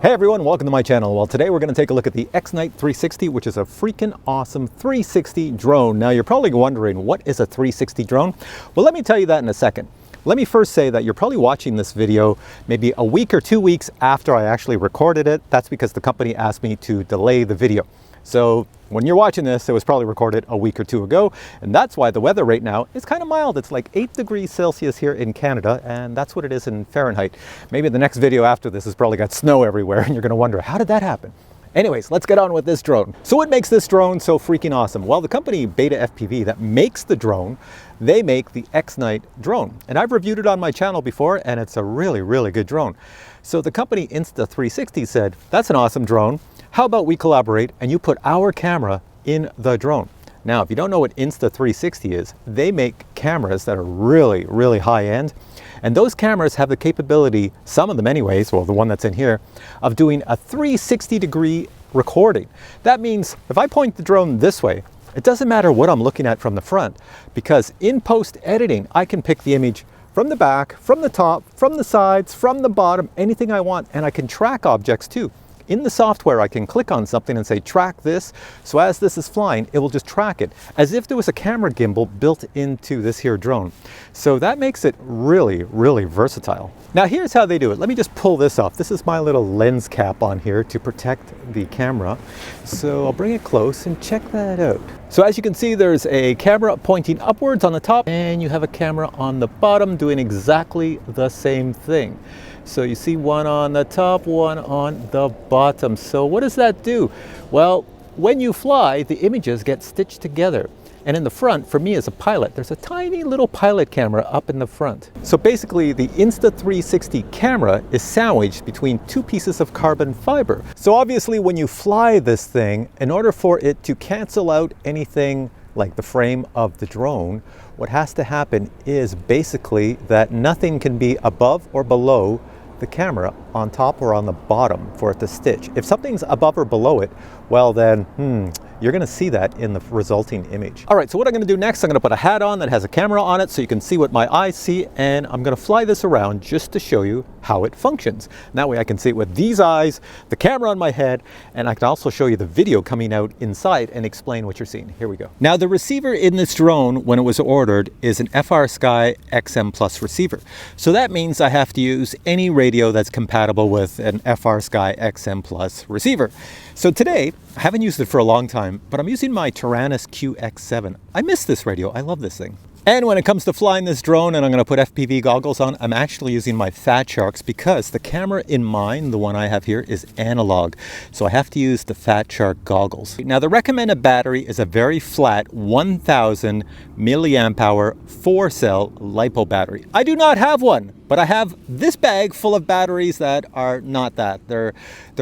Hey everyone, welcome to my channel. Well, today we're going to take a look at the X-Night360, which is a freaking awesome 360 drone. Now you're probably wondering, what is a 360 drone? Well, let me tell you that in a second. Let me first say that you're probably watching this video maybe a week or 2 weeks after I actually recorded it. That's because the company asked me to delay the video. So when you're watching this, it was probably recorded a week or two ago, and that's why the weather right now is kind of mild. It's like 8 degrees Celsius here in Canada, and that's what it is in Fahrenheit. Maybe the next video after this has probably got snow everywhere, and you're going to wonder, how did that happen? Anyways, let's get on with this drone. So what makes this drone so freaking awesome? Well, the company Beta FPV that makes the drone, they make the X-Night drone. And I've reviewed it on my channel before, and it's a really, really good drone. So the company Insta360 said, that's an awesome drone. How about we collaborate and you put our camera in the drone? Now, if you don't know what Insta360 is, they make cameras that are really, really high end. And those cameras have the capability, some of them anyways, well, the one that's in here, of doing a 360-degree recording. That means if I point the drone this way, it doesn't matter what I'm looking at from the front, because in post-editing, I can pick the image from the back, from the top, from the sides, from the bottom, anything I want, and I can track objects too. In the software, I can click on something and say, track this. So as this is flying, it will just track it as if there was a camera gimbal built into this here drone. So that makes it really, really versatile. Now here's how they do it. Let me just pull this off. This is my little lens cap on here to protect the camera. So I'll bring it close and check that out. So as you can see, there's a camera pointing upwards on the top, and you have a camera on the bottom doing exactly the same thing. So you see one on the top, one on the bottom. So what does that do? Well, when you fly, the images get stitched together. And in the front, for me as a pilot, there's a tiny little pilot camera up in the front. So basically, the Insta360 camera is sandwiched between two pieces of carbon fiber. So obviously, when you fly this thing, in order for it to cancel out anything like the frame of the drone, what has to happen is basically that nothing can be above or below the camera on top or on the bottom for it to stitch. If something's above or below it, well then, you're gonna see that in the resulting image. All right, so what I'm gonna do next, I'm gonna put a hat on that has a camera on it so you can see what my eyes see, and I'm gonna fly this around just to show you how it functions. And that way I can see it with these eyes, the camera on my head, and I can also show you the video coming out inside and explain what you're seeing. Here we go. Now the receiver in this drone, when it was ordered, is an FrSky XM Plus receiver. So that means I have to use any radio that's compatible with an FrSky XM Plus receiver. So today, I haven't used it for a long time, but I'm using my Taranis QX7. I miss this radio, I love this thing. And when it comes to flying this drone, and I'm going to put FPV goggles on, I'm actually using my Fat Sharks because the camera in mine, the one I have here, is analog. So I have to use the Fat Shark goggles. Now the recommended battery is a very flat 1000 milliamp hour 4-cell LiPo battery. I do not have one, but I have this bag full of batteries that are not that. They're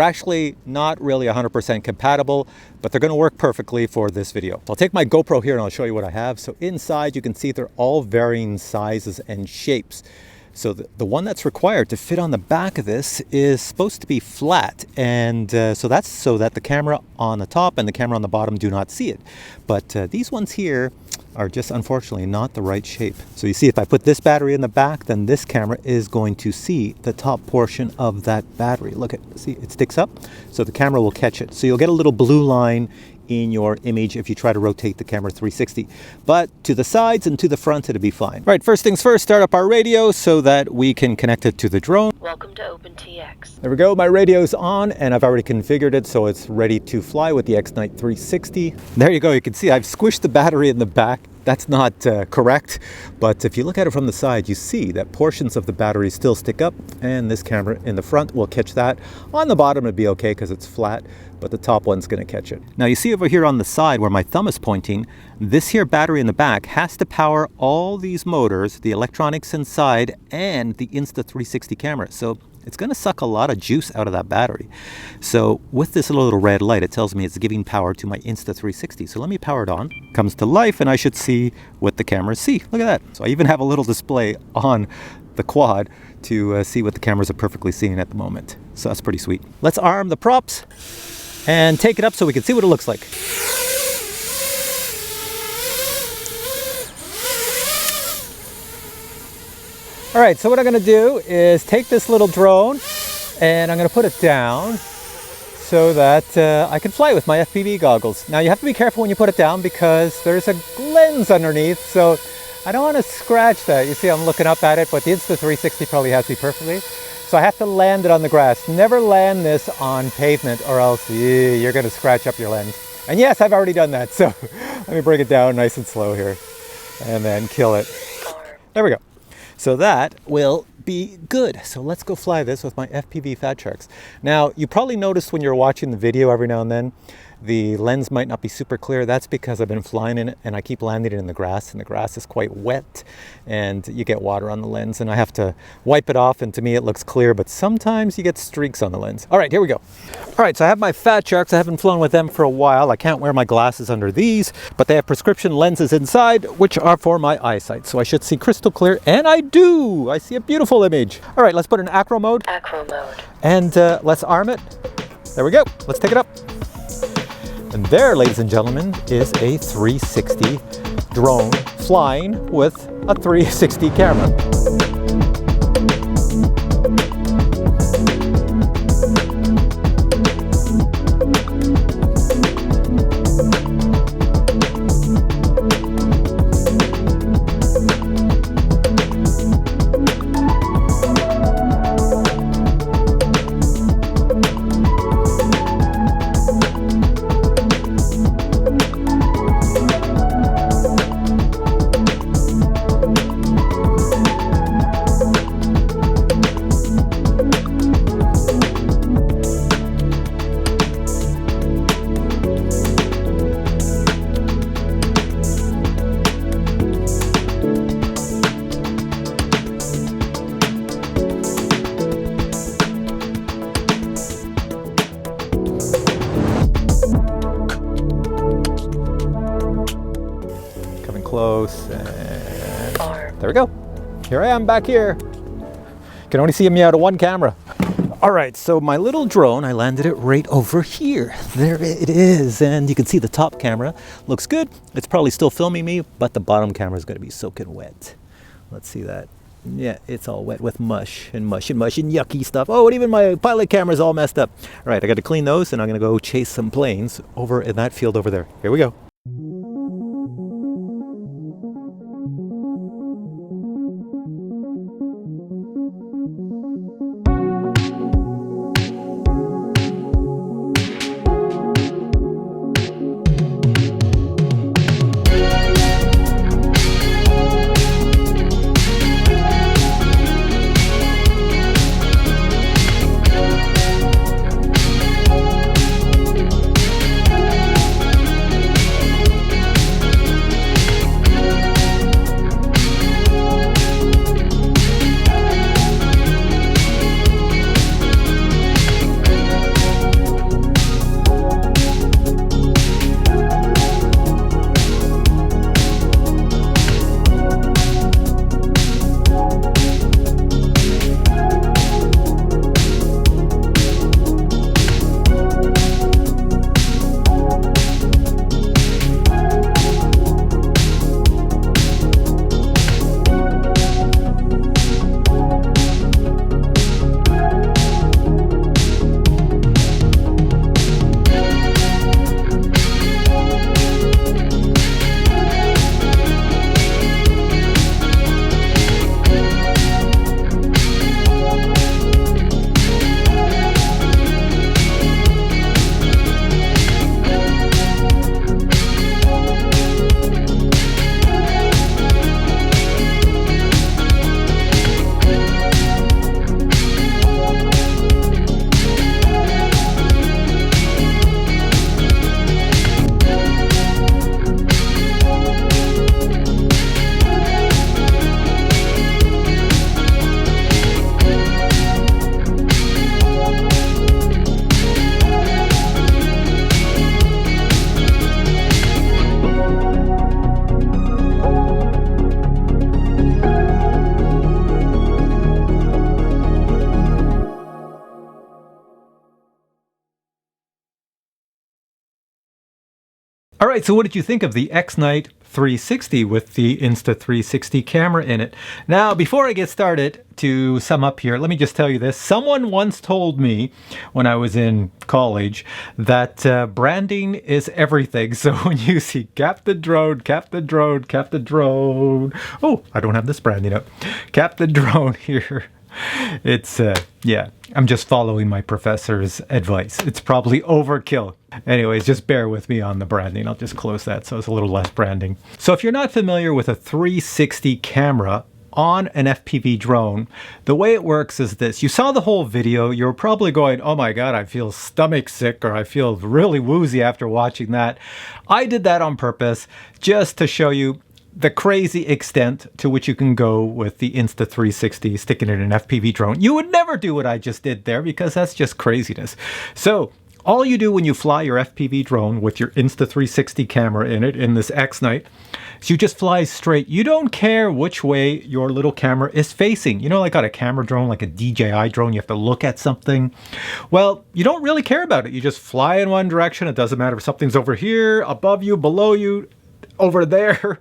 actually not really 100% compatible, but they're gonna work perfectly for this video. I'll take my GoPro here and I'll show you what I have. So inside you can see they're all varying sizes and shapes. So the one that's required to fit on the back of this is supposed to be flat, and so that's so that the camera on the top and the camera on the bottom do not see it. But these ones here are just unfortunately not the right shape. So you see, if I put this battery in the back, then this camera is going to see the top portion of that battery. Look at, see, it sticks up, so the camera will catch it. So you'll get a little blue line in your image if you try to rotate the camera 360. But to the sides and to the front, it'll be fine. All right, first things first, start up our radio so that we can connect it to the drone. Welcome to OpenTX. There we go, my radio's on, and I've already configured it so it's ready to fly with the X-Night360. There you go, you can see I've squished the battery in the back. That's not correct, but if you look at it from the side, you see that portions of the battery still stick up, and this camera in the front will catch that. On the bottom it'd be okay because it's flat, but the top one's gonna catch it. Now you see over here on the side where my thumb is pointing, this here battery in the back has to power all these motors, the electronics inside, and the Insta360 camera. So it's going to suck a lot of juice out of that battery. So with this little red light, it tells me it's giving power to my Insta360. So let me power it on. Comes to life, and I should see what the cameras see. Look at that. So I even have a little display on the quad to see what the cameras are perfectly seeing at the moment. So that's pretty sweet. Let's arm the props and take it up so we can see what it looks like. All right, so what I'm gonna do is take this little drone And I'm going to put it down so that I can fly with my FPV goggles. Now you have to be careful when you put it down because there's a lens underneath, so I don't want to scratch that. You see I'm looking up at it, but the Insta360 probably has me perfectly. So I have to land it on the grass. Never land this on pavement or else you're going to scratch up your lens. And yes, I've already done that, so let me bring it down nice and slow here and then kill it. There we go. So that will be good. So let's go fly this with my FPV Fat Sharks. Now, you probably noticed when you're watching the video every now and then, the lens might not be super clear. That's because I've been flying in it and I keep landing it in the grass, and the grass is quite wet and you get water on the lens and I have to wipe it off, and to me it looks clear, but sometimes you get streaks on the lens. All right, here we go. All right, so I have my Fat Sharks. I haven't flown with them for a while. I can't wear my glasses under these, but they have prescription lenses inside, which are for my eyesight. So I should see crystal clear, and I do. I see a beautiful image. All right, let's put in acro mode. Acro mode. And let's arm it. There we go. Let's take it up. And there, ladies and gentlemen, is a 360 drone flying with a 360 camera. Close, and there we go. Here I am back here. Can only see me out of one camera. All right, so my little drone, I landed it right over here. There it is, and you can see the top camera looks good. It's probably still filming me, but the bottom camera is going to be soaking wet. Let's see that. Yeah, it's all wet with mush and yucky stuff. Oh, and even my pilot camera is all messed up. All right, I got to clean those, and I'm going to go chase some planes over in that field over there. Here we go. All right, so what did you think of the X-Night 360 with the Insta360 camera in it? Now, before I get started, to sum up here, let me just tell you this. Someone once told me when I was in college that branding is everything. So when you see Captain Drone, Captain Drone, Captain Drone. Oh, I don't have this branding up. Captain Drone here. It's, yeah, I'm just following my professor's advice. It's probably overkill. Anyways, just bear with me on the branding. I'll just close that so it's a little less branding. So if you're not familiar with a 360 camera on an FPV drone, the way it works is this. You saw the whole video. You're probably going, oh my God, I feel stomach sick, or I feel really woozy after watching that. I did that on purpose just to show you the crazy extent to which you can go with the Insta360 sticking it in an FPV drone. You would never do what I just did there because that's just craziness. So all you do when you fly your FPV drone with your Insta360 camera in it, in this X-Night, is you just fly straight. You don't care which way your little camera is facing. You know, like on a camera drone, like a DJI drone, you have to look at something. Well, you don't really care about it. You just fly in one direction. It doesn't matter if something's over here, above you, below you, over there,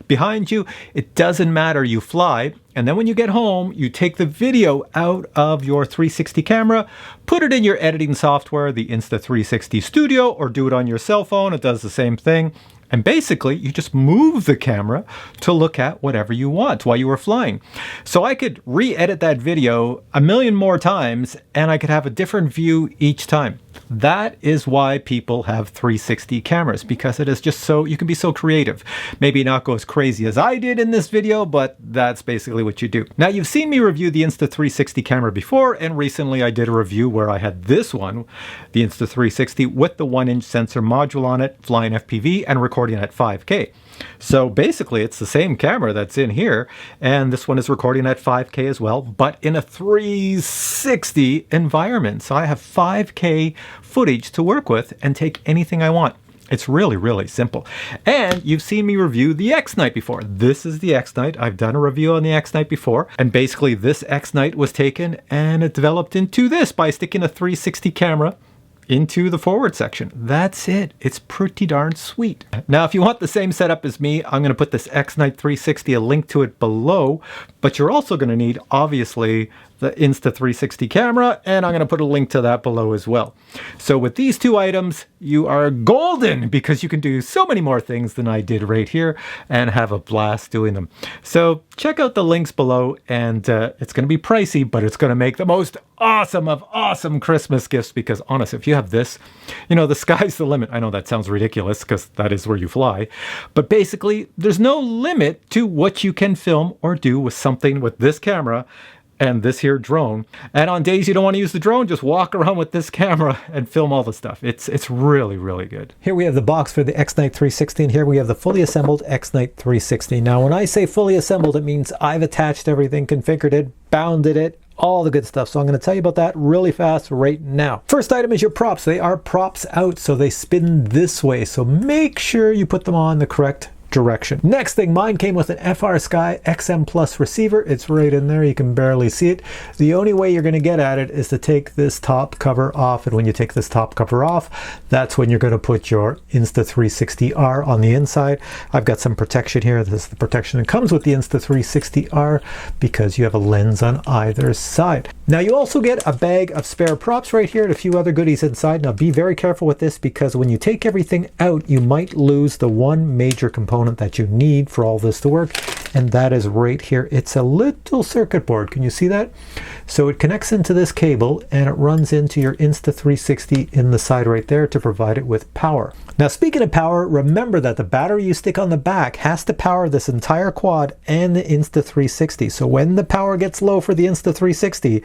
behind you. It doesn't matter. You fly, and then when you get home, you take the video out of your 360 camera, put it in your editing software, the Insta360 Studio, or do it on your cell phone. It does the same thing. And basically, you just move the camera to look at whatever you want while you were flying. So I could re-edit that video a million more times, and I could have a different view each time. That is why people have 360 cameras, because it is just so, you can be so creative. Maybe not go as crazy as I did in this video, but that's basically what you do. Now, you've seen me review the Insta360 camera before, and recently I did a review where I had this one, the Insta360 with the 1-inch sensor module on it, flying FPV and recording at 5K. So basically it's the same camera that's in here, and this one is recording at 5K as well, but in a 360 environment. So I have 5K footage to work with and take anything I want. It's really, really simple. And you've seen me review the X-Night before. This is the X-Night. I've done a review on the X-Night before. And basically this X-Night was taken and it developed into this by sticking a 360 camera into the forward section. That's it. It's pretty darn sweet. Now, if you want the same setup as me, I'm going to put this X-Night 360, a link to it below, but you're also going to need, obviously, the Insta360 camera, and I'm going to put a link to that below as well. So with these two items, you are golden, because you can do so many more things than I did right here and have a blast doing them. So check out the links below, and it's going to be pricey, but it's going to make the most awesome of awesome Christmas gifts, because honestly, if you have this, you know, the sky's the limit. I know that sounds ridiculous because that is where you fly, but basically there's no limit to what you can film or do with something with this camera and this here drone. And on days you don't want to use the drone, just walk around with this camera and film all the stuff. It's really, really good. Here we have the box for the X-Night 360, and here we have the fully assembled X-Night 360. Now, when I say fully assembled, it means I've attached everything, configured it, bounded it, all the good stuff. So I'm going to tell you about that really fast right now. First item is your props. They are props out, so they spin this way. So make sure you put them on the correct direction. Next thing, mine came with an FR Sky XM Plus receiver. It's right in there. You can barely see it. The only way you're going to get at it is to take this top cover off. And when you take this top cover off, that's when you're going to put your Insta360R on the inside. I've got some protection here. This is the protection that comes with the Insta360R because you have a lens on either side. Now you also get a bag of spare props right here and a few other goodies inside. Now be very careful with this, because when you take everything out, you might lose the one major component that you need for all this to work, and that is right here. It's a little circuit board. Can you see that? So it connects into this cable and it runs into your Insta360 in the side right there to provide it with power. Now, speaking of power, remember that the battery you stick on the back has to power this entire quad and the Insta360. So when the power gets low for the Insta360,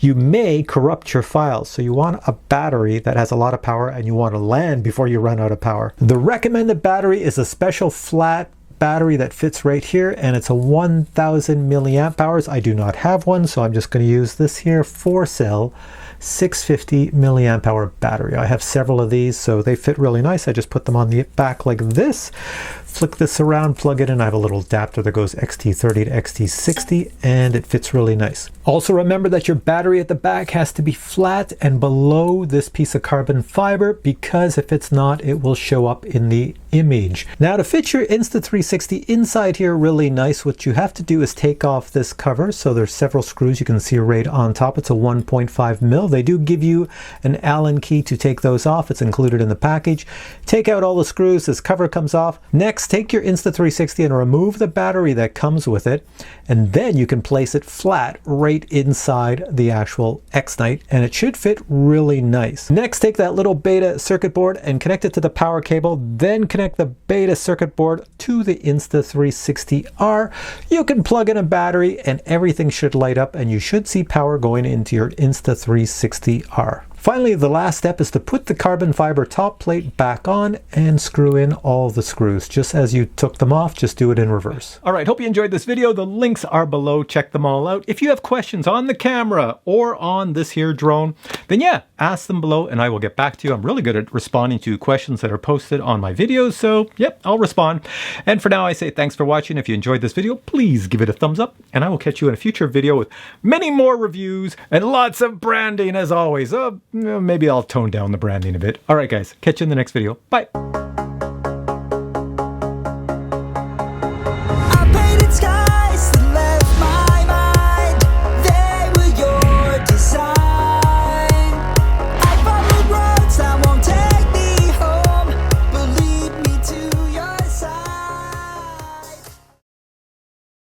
you may corrupt your files. So you want a battery that has a lot of power, and you want to land before you run out of power. The recommended battery is a special flat battery that fits right here, and it's a 1000 milliamp hours. I do not have one, so I'm just going to use this here 4-cell 650 milliamp hour battery. I have several of these, so they fit really nice. I just put them on the back like this, flick this around, plug it in. I have a little adapter that goes XT30 to XT60, and it fits really nice. Also remember that your battery at the back has to be flat and below this piece of carbon fiber, because if it's not, it will show up in the image. Now to fit your Insta360 inside here really nice, what you have to do is take off this cover. So there's several screws you can see right on top. It's a 1.5 mil. They do give you an Allen key to take those off. It's included in the package. Take out all the screws, this cover comes off. Next, take your Insta360 and remove the battery that comes with it, and then you can place it flat right inside the actual X-Night, and it should fit really nice. Next, take that little beta circuit board and connect it to the power cable, then connect the beta circuit board to the Insta360R. You can plug in a battery and everything should light up, and you should see power going into your Insta360R. Finally, the last step is to put the carbon fiber top plate back on and screw in all the screws. Just as you took them off, just do it in reverse. All right, hope you enjoyed this video. The links are below. Check them all out. If you have questions on the camera or on this here drone, then yeah, ask them below and I will get back to you. I'm really good at responding to questions that are posted on my videos, so yep, I'll respond. And for now, I say thanks for watching. If you enjoyed this video, please give it a thumbs up, and I will catch you in a future video with many more reviews and lots of branding as always. Maybe I'll tone down the branding a bit. All right, guys, catch you in the next video. Bye.